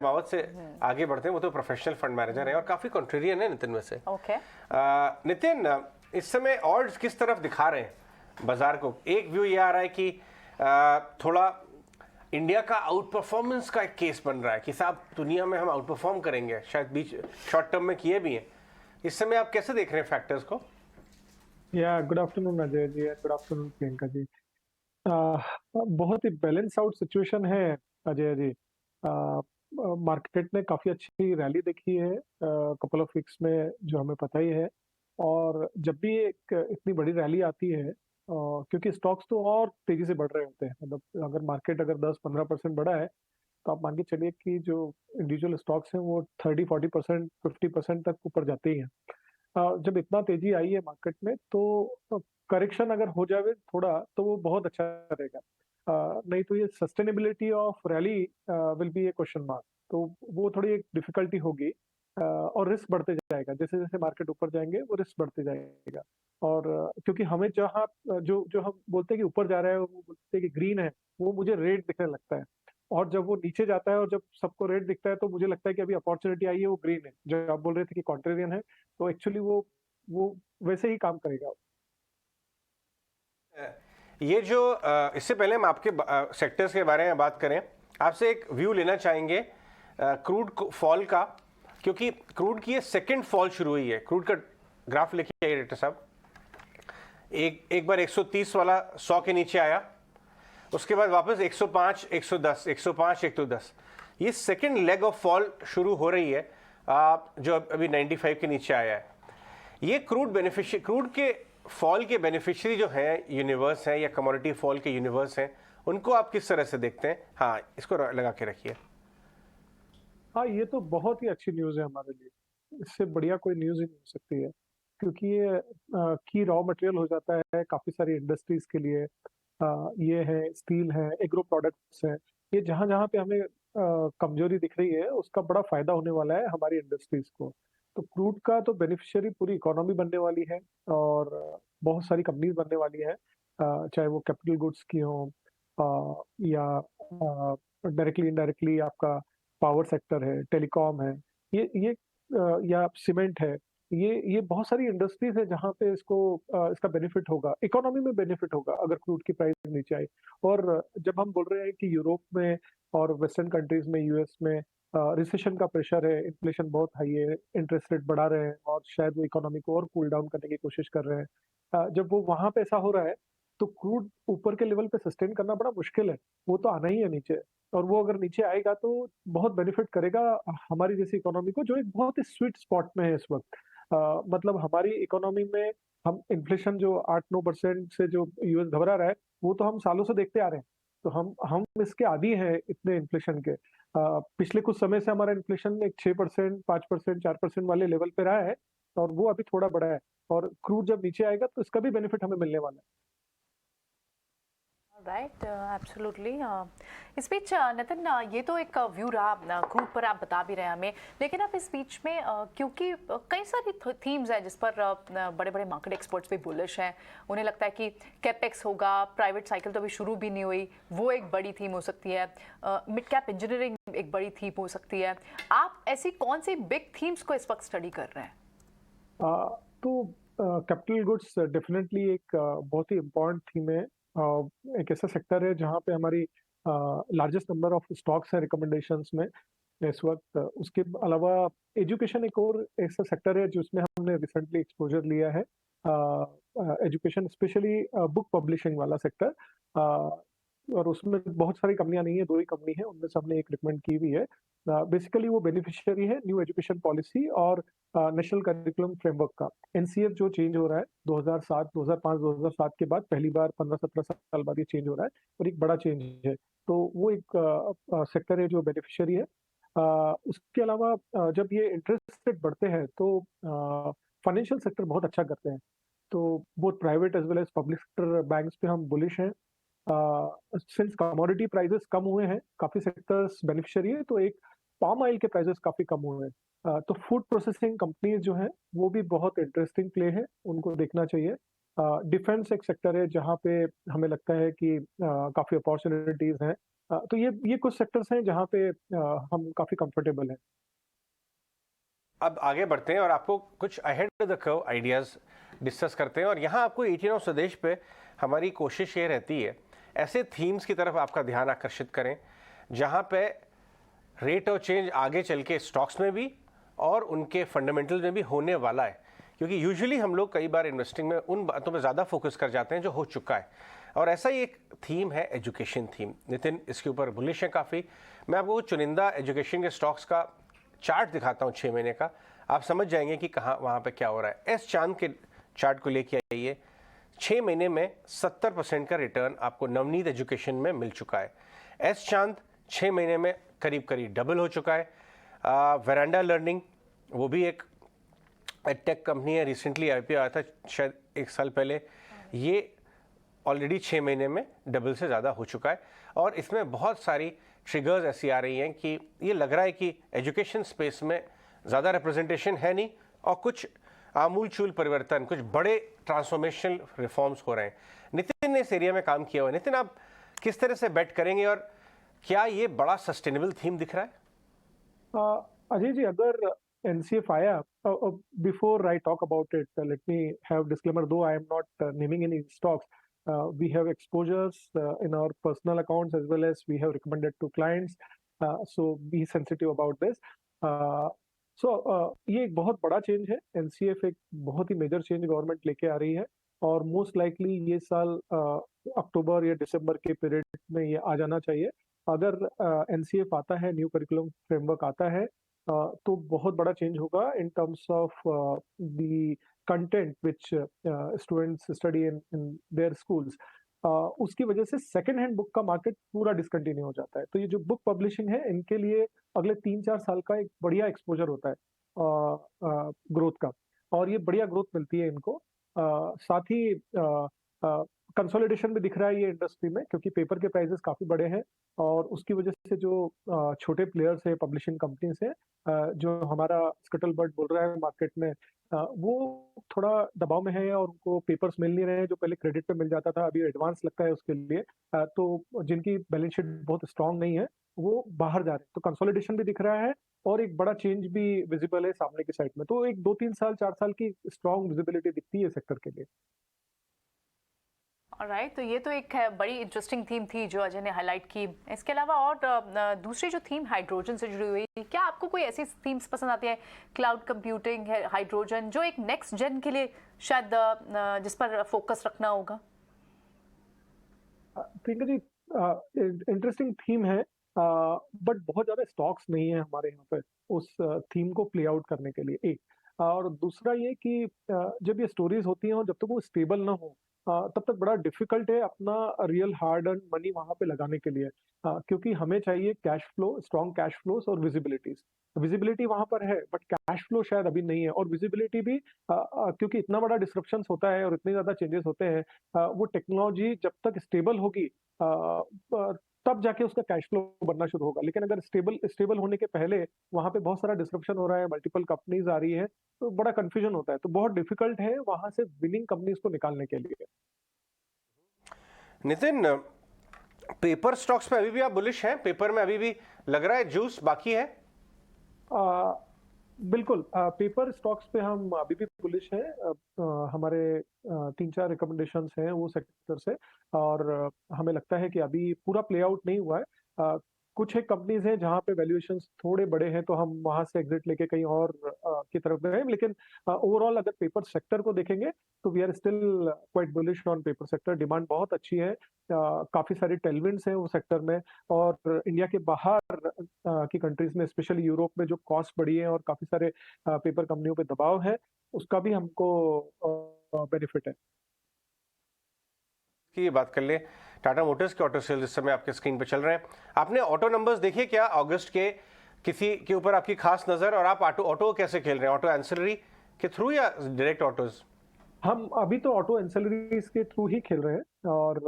मावत से आगे बढ़ते हैं। वो तो प्रोफेशनल फंड मैनेजर हैं और काफी कॉन्ट्रेरियन है नितिन में से। ओके नितिन, इस समय ऑड्स किस तरफ दिखा रहे हैं बाजार को? एक व्यू ये आ रहा है कि थोड़ा इंडिया का आउट परफॉर्मेंस का एक केस बन रहा है कि साहब दुनिया में हम आउट परफॉर्म करेंगे, शायद बीच शॉर्ट टर्म में किए भी हैं। इस समय आप कैसे देख रहे हैं फैक्टर्स को? या good afternoon Ajay ji, good afternoon Priyanka ji. आह, बहुत ही बैलेंस आउट सिचुएशन है अजय जी। मार्केट ने काफी अच्छी रैली देखी है कपल ऑफ वीक्स में, जो हमें पता ही है। और जब भी एक इतनी बड़ी रैली आती है, क्योंकि स्टॉक्स तो और तेजी से बढ़ रहे होते हैं, मतलब अगर मार्केट अगर 10-15% बढ़ा है, तो आप मान के चलिए कि जो इंडिविजुअल स्टॉक्स हैं वो 30-40%, 50% तक ऊपर जाते ही हैं। जब इतना तेजी आई है मार्केट में, तो करेक्शन अगर हो जाए थोड़ा, तो वो बहुत अच्छा रहेगा। नहीं तो ये sustainability of rally will be A question mark. तो वो थोड़ी एक डिफिकल्टी होगी, और रिस्क बढ़ते जाएगा। जैसे जैसे मार्केट ऊपर जाएंगे वो रिस्क बढ़ते जाएगा। और क्योंकि हमें जहाँ जो जो हम बोलते हैं कि ऊपर जा रहा है, वो बोलते हैं कि ग्रीन है, वो मुझे रेड दिखने लगता है। और जब वो नीचे जाता है और जब सबको रेड दिखता है, तो मुझे लगता है कि अभी अपॉर्चुनिटी आई है, वो ग्रीन है। जो आप बोल रहे थे कि कॉन्ट्रेरियन है, तो एक्चुअली वो वैसे ही काम करेगा। ये जो इससे पहले हम आपके सेक्टर्स के बारे में बात करें, आपसे एक व्यू लेना चाहेंगे क्रूड फॉल का, क्योंकि क्रूड की ये सेकंड फॉल शुरू हुई है। क्रूड का ग्राफ लिखिए डायरेक्टर साहब। एक बार 130 वाला 100 के नीचे आया, उसके बाद वापस 105, 110, 105, 110। ये सेकंड लेग ऑफ फॉल शुरू हो रही है, जो अभी 95 के नीचे आया है। ये क्रूड के फॉल के बेनिफिशियरी जो हैं, यूनिवर्स हैं या कमोडिटी फॉल के यूनिवर्स हैं, उनको आप किस तरह से देखते हैं? हाँ, इसको लगा के रखिए। हाँ, ये तो बहुत ही अच्छी न्यूज़ है हमारे लिए। इससे बढ़िया कोई न्यूज़ ही नहीं हो सकती है, क्योंकि ये की रॉ मटेरियल हो जाता है काफी सारी इंडस्ट्रीज के लिए। ये है, स्टील है, एग्रो प्रोडक्ट्स है। ये जहां जहां पे हमें कमजोरी दिख रही है, उसका बड़ा फायदा होने वाला है हमारी इंडस्ट्रीज को। तो क्रूड का तो बेनिफिशियरी पूरी इकोनॉमी बनने वाली है, और बहुत सारी कंपनीज बनने वाली है, चाहे वो कैपिटल गुड्स की हो, या डायरेक्टली इनडायरेक्टली आपका पावर सेक्टर है, टेलीकॉम है, ये या सीमेंट है। ये बहुत सारी इंडस्ट्रीज है जहाँ पे इसका बेनिफिट होगा, इकोनॉमी में बेनिफिट होगा अगर क्रूड की प्राइस नीचे आई। और जब हम बोल रहे हैं कि यूरोप में और वेस्टर्न कंट्रीज में, यूएस में रिसेशन का प्रेशर है, इन्फ्लेशन बहुत हाई है, इंटरेस्ट रेट बढ़ा रहे हैं, और शायद वो इकोनॉमी को और कूल डाउन करने की कोशिश कर रहे हैं। जब वो वहां पे ऐसा हो रहा है, तो क्रूड ऊपर के लेवल पे सस्टेन करना बड़ा मुश्किल है। वो तो आना ही है नीचे, और वो अगर नीचे आएगा तो बहुत बेनिफिट करेगा हमारी जैसी इकोनॉमी को, जो एक बहुत ही स्वीट स्पॉट में है इस वक्त। मतलब हमारी इकोनॉमी में हम इन्फ्लेशन जो 8-9% से जो यूएस घबरा रहा है, वो तो हम सालों से देखते आ रहे हैं। तो हम इसके आदी हैं इतने इन्फ्लेशन के। पिछले कुछ समय से हमारा इन्फ्लेशन एक 6%, 5%, 4% वाले लेवल पे रहा है, और वो अभी थोड़ा बढ़ा है। और क्रूड जब नीचे आएगा तो इसका भी बेनिफिट हमें मिलने वाला है। Right, absolutely. इस बीच नितिन, ये तो एक व्यू रहा क्रूड पर, आप बता भी रहे हैं हमें, लेकिन आप इस बीच में क्योंकि कई सारी थीम्स हैं जिस पर बड़े बड़े मार्केट एक्सपर्ट्स भी बुलिश हैं। उन्हें लगता है कि कैपेक्स होगा, प्राइवेट साइकिल तो अभी शुरू भी नहीं हुई, वो एक बड़ी थीम हो सकती है। मिड कैप इंजीनियरिंग एक बड़ी थीम हो सकती है। आप ऐसी कौन सी बिग थीम्स को इस वक्त स्टडी कर रहे हैं? तो कैपिटल गुड्स डेफिनेटली एक बहुत ही इम्पोर्टेंट थीम है। एक ऐसा सेक्टर है जहाँ पे हमारी लार्जेस्ट नंबर ऑफ स्टॉक्स है रिकमेंडेशंस में इस वक्त। उसके अलावा एजुकेशन एक और ऐसा सेक्टर है जिसमें हमने रिसेंटली एक्सपोजर लिया है। एजुकेशन स्पेशली बुक पब्लिशिंग वाला सेक्टर, और उसमें बहुत सारी कंपनियां नहीं है, दो ही कंपनी है, उनमें से हमने एक रिकमेंड की हुई है। बेसिकली वो बेनिफिशियरी है न्यू एजुकेशन पॉलिसी और नेशनल करिकुलम फ्रेमवर्क का। एनसीएफ जो चेंज हो रहा है 2007, 2005, 2007 के बाद पहली बार 15-17 साल बाद ये चेंज हो रहा है, और एक बड़ा चेंज है। तो वो एक सेक्टर है जो बेनिफिशियरी है। उसके अलावा जब ये इंटरेस्ट रेट बढ़ते हैं, तो फाइनेंशियल सेक्टर बहुत अच्छा करते हैं। तो both private as well as public sector banks पे हम बुलिश हैं। सिंस कमोडिटी प्राइसेस कम हुए हैं, काफी सेक्टर्स बेनिफिशियरी है, तो एक पाम ऑयल के प्राइसेस काफी कम हुए हैं। तो फूड प्रोसेसिंग कंपनीज जो हैं, वो भी बहुत इंटरेस्टिंग प्ले है, उनको देखना चाहिए। डिफेंस एक सेक्टर है जहाँ पे हमें लगता है कि काफ़ी अपॉर्चुनिटीज़ हैं। तो ये कुछ सेक्टर्स हैं जहाँ पे हम काफ़ी कंफर्टेबल हैं। अब आगे बढ़ते हैं और आपको कुछ ahead the curve ideas discuss करते हैं। और यहाँ आपको 18 ऑफ स्वदेश पे हमारी कोशिश ये रहती है ऐसे थीम्स की तरफ आपका ध्यान आकर्षित करें जहाँ पे रेट ऑफ चेंज आगे चल के स्टॉक्स में भी और उनके फंडामेंटल में भी होने वाला है। क्योंकि यूजुअली हम लोग कई बार इन्वेस्टिंग में उन बातों पे ज़्यादा फोकस कर जाते हैं जो हो चुका है, और ऐसा ही एक थीम है एजुकेशन थीम। नितिन इसके ऊपर बुलिश है काफ़ी। मैं आपको कुछ चुनिंदा एजुकेशन के स्टॉक्स का चार्ट दिखाता हूँ 6 महीने का, आप समझ जाएंगे कि कहाँ वहाँ पे क्या हो रहा है। एस चांद के चार्ट को लेके आइए। 6 महीने में 70% का रिटर्न आपको नवनीत एजुकेशन में मिल चुका है। एस चांद 6 महीने में करीब करीब डबल हो चुका है। वेरांडा लर्निंग वो भी एक टेक कंपनी है, रिसेंटली आईपीओ आया था शायद 1 साल पहले, ये ऑलरेडी 6 महीने में डबल से ज़्यादा हो चुका है। और इसमें बहुत सारी ट्रिगर्स ऐसी आ रही हैं कि ये लग रहा है कि एजुकेशन स्पेस में ज़्यादा रिप्रेजेंटेशन है नहीं और कुछ आमूलचूल परिवर्तन, कुछ बड़े ट्रांसफॉर्मेशनल रिफॉर्म्स हो रहे हैं। नितिन ने इस एरिया में काम किया हुआ है। नितिन, आप किस तरह से बेट करेंगे और क्या ये बड़ा सस्टेनेबल थीम दिख रहा है? अजय जी, अगर एनसीएफ आया, before I talk about it, let me have disclaimer, though I am not naming any stocks. We have exposures in our personal accounts as well as we have recommended to clients. So be sensitive about this. ये एक बहुत बड़ा change है. NCF एक बहुत ही major change government लेके आ रही है और मोस्ट लाइकली ये साल अक्टूबर या दिसंबर के पीरियड में ये आ जाना चाहिए. अगर एनसीएफ आता है, न्यू करिकुलम फ्रेमवर्क आता है, तो बहुत बड़ा चेंज होगा in terms of the content which students study in their schools. उसकी वजह से सेकेंड हैंड बुक का मार्केट पूरा डिसकंटिन्यू हो जाता है. तो ये जो बुक पब्लिशिंग है, इनके लिए अगले 3-4 साल का एक बढ़िया एक्सपोजर होता है ग्रोथ का, और ये बढ़िया ग्रोथ मिलती है इनको. साथ ही कंसोलिडेशन भी दिख रहा है ये इंडस्ट्री में, क्योंकि पेपर के प्राइसेस काफी बड़े हैं और उसकी वजह से जो छोटे प्लेयर्स है, पब्लिशिंग कंपनीज है, जो हमारा स्कटलबर्ड बोल रहा है मार्केट में, वो थोड़ा दबाव में है और उनको पेपर्स मिल नहीं रहे हैं. जो पहले क्रेडिट पे मिल जाता था, अभी एडवांस लगता है उसके लिए. तो जिनकी बैलेंस शीट बहुत स्ट्रांग नहीं है, वो बाहर जा रहे हैं. तो कंसोलिडेशन भी दिख रहा है और एक बड़ा चेंज भी विजिबल है सामने की साइड में. तो एक 2-3 साल, 4 साल की स्ट्रांग विजिबिलिटी दिखती है सेक्टर के लिए. ऑलराइट, तो ये तो एक बड़ी इंटरेस्टिंग थीम थी जो अजय ने हाईलाइट की. इसके अलावा और दूसरी जो थीम हाइड्रोजन से जुड़ी हुई, क्या आपको कोई ऐसी थीम्स पसंद आती है? क्लाउड कंप्यूटिंग है, हाइड्रोजन, जो एक नेक्स्ट जेन के लिए शायद जिस पर फोकस रखना होगा. प्रियंका जी, इंटरेस्टिंग थीम है, बट बहुत ज्यादा स्टॉक्स नहीं है हमारे यहाँ पे उस थीम को प्ले आउट करने के लिए. एक और दूसरा ये कि जब ये स्टोरीज होती हैं और जब तक वो स्टेबल ना हो, तब तक बड़ा डिफिकल्ट है अपना रियल हार्ड अर्न मनी वहां पे लगाने के लिए. क्योंकि हमें चाहिए cash flow, strong cash flows और विजिबिलिटीज. विजिबिलिटी वहां पर है बट कैश फ्लो शायद अभी नहीं है. और विजिबिलिटी भी क्योंकि इतना बड़ा डिस्क्रप्शन होता है और इतने ज्यादा चेंजेस होते हैं, वो टेक्नोलॉजी जब तक स्टेबल होगी तब जाके उसका कैश फ्लो बनना शुरू होगा. लेकिन अगर स्टेबल होने के पहले वहां पे बहुत सारा डिस्क्रप्शन हो रहा है, मल्टीपल कंपनीज आ रही है, तो बड़ा कंफ्यूजन होता है. तो बहुत डिफिकल्ट है वहां से विनिंग कंपनीज को निकालने के लिए. नितिन, पेपर स्टॉक्स पे अभी भी आप बुलिश हैं? पेपर में अभी भी लग रहा है जूस बाकी है? बिल्कुल, पेपर स्टॉक्स पे हम अभी भी बुलिश हैं. हमारे 3-4 रिकमेंडेशंस हैं वो सेक्टर से, और हमें लगता है कि अभी पूरा प्ले आउट नहीं हुआ है. कुछ एक कंपनीज हैं जहां पे वैल्यूएशंस थोड़े बड़े हैं, तो हम वहां से एग्जिट लेके कहीं और की तरफ गए. लेकिन ओवरऑल अगर पेपर सेक्टर को देखेंगे तो we are still quite bullish on paper sector. Demand बहुत अच्छी है, काफी सारे टेलविंड्स हैं वो सेक्टर में. और इंडिया के बाहर की कंट्रीज में, स्पेशली यूरोप में, जो कॉस्ट बढ़ी है और काफी सारे पेपर कंपनियों पे दबाव है, उसका भी हमको बेनिफिट है. की बात कर ले, टाटा मोटर्स के ऑटो सेल्स इस समय आपके स्क्रीन पे चल रहे हैं. आपने ऑटो नंबर्स देखे क्या अगस्त के? किसी के ऊपर आपकी खास नजर? और आप ऑटो कैसे खेल रहे हैं? ऑटो एंसिलरी के थ्रू या डायरेक्ट ऑटोज? हम अभी तो ऑटो एंसिलरीज के थ्रू ही खेल रहे हैं, और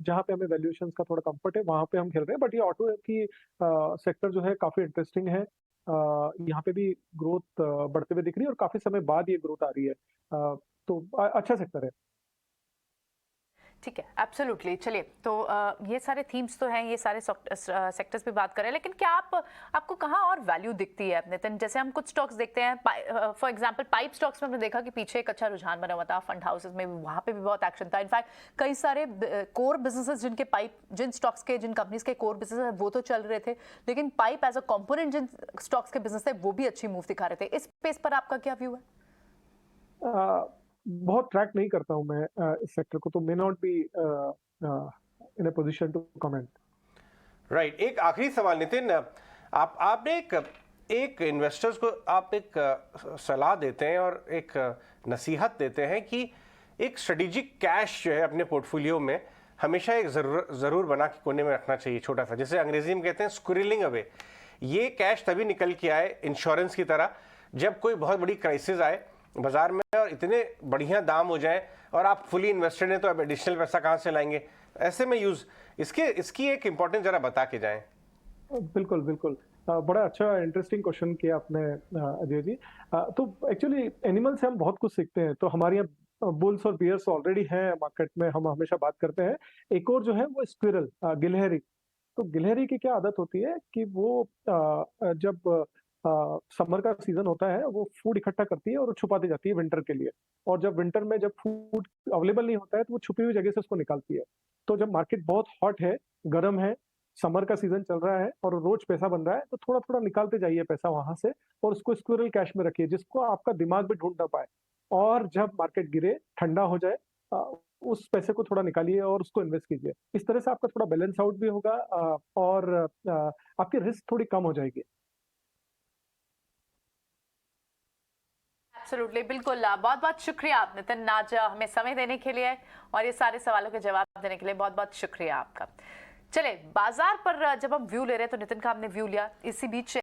जहाँ पे हमें वैल्यूएशंस का थोड़ा कंफर्ट है वहाँ पे हम खेल रहे हैं. बट ये ऑटो की सेक्टर जो है काफी इंटरेस्टिंग है. यहाँ पे भी ग्रोथ बढ़ते हुए दिख रही है और काफी समय बाद ये ग्रोथ आ रही है. तो अच्छा सेक्टर है. ठीक है, एब्सोल्युटली। चलिए, तो ये सारे थीम्स तो हैं, ये सारे सेक्टर्स पे बात करें, लेकिन क्या आपको कहाँ और वैल्यू दिखती है नितिन? जैसे हम कुछ स्टॉक्स देखते हैं, फॉर एग्जांपल पाइप स्टॉक्स में हमने देखा कि पीछे एक अच्छा रुझान बना हुआ था, फंड हाउसेस में भी, वहाँ पे भी बहुत एक्शन था। इनफैक्ट कई सारे कोर बिजनेसेस जिन स्टॉक्स के, जिन कंपनीज के कोर बिजनेस है वो तो चल रहे थे, लेकिन पाइप एज अ कॉम्पोनेंट जिन स्टॉक्स के बिजनेस है वो भी अच्छी मूव दिखा रहे थे। इस स्पेस पर आपका क्या व्यू है? बहुत ट्रैक नहीं करता हूं मैं इस सेक्टर को, तो may not be in a position to comment. Right. एक आखिरी सवाल नितिन, आपने एक इन्वेस्टर्स को आप एक सलाह देते हैं और एक नसीहत देते हैं कि एक स्ट्रेटेजिक कैश जो है अपने पोर्टफोलियो में हमेशा एक ज़रूर बना के कोने में रखना चाहिए, छोटा सा, जिसे अंग्रेजी में कहते हैं स्क्विरलिंग अवे। ये कैश तभी निकल के आए इंश्योरेंस की तरह, जब कोई बहुत बड़ी क्राइसिस आए बाजार में और इतने बढ़िया दाम हो जाए और आप फुली इन्वेस्टेड हैं, तो अब एडिशनल पैसा कहाँ से लाएंगे? ऐसे में यूज इसकी एक इंपॉर्टेंस जरा बता के जाएं। बिल्कुल बिल्कुल, बड़ा अच्छा इंटरेस्टिंग क्वेश्चन किया आपने अजय जी। तो एक्चुअली एनिमल से हम बहुत कुछ सीखते हैं। तो हमारे यहाँ बुल्स और बियर्स ऑलरेडी हैं मार्केट में, हम हमेशा बात करते हैं। एक और जो है वो स्क्विरल, गिलहरी। तो गिलहरी की क्या आदत होती है कि वो जब समर का सीजन होता है वो फूड इकट्ठा करती है और छुपाती जाती है विंटर के लिए। और जब विंटर में जब फूड अवेलेबल नहीं होता है तो वो छुपी हुई जगह से उसको निकालती है। तो जब मार्केट बहुत हॉट है, गर्म है, समर का सीजन चल रहा है और रोज पैसा बन रहा है, तो थोड़ा थोड़ा निकालते जाइए पैसा वहां से और उसको स्क्विरल कैश में रखिए, जिसको आपका दिमाग भी ढूंढ ना पाए। और जब मार्केट गिरे, ठंडा हो जाए, उस पैसे को थोड़ा निकालिए और उसको इन्वेस्ट कीजिए। इस तरह से आपका थोड़ा बैलेंस आउट भी होगा और आपकी रिस्क थोड़ी कम हो जाएगी। एब्सोल्युटली, बिल्कुल। बहुत बहुत शुक्रिया आप नितिन, आज हमें समय देने के लिए और ये सारे सवालों के जवाब देने के लिए बहुत बहुत शुक्रिया आपका। चले, बाजार पर जब हम व्यू ले रहे हैं तो नितिन का हमने व्यू लिया। इसी बीच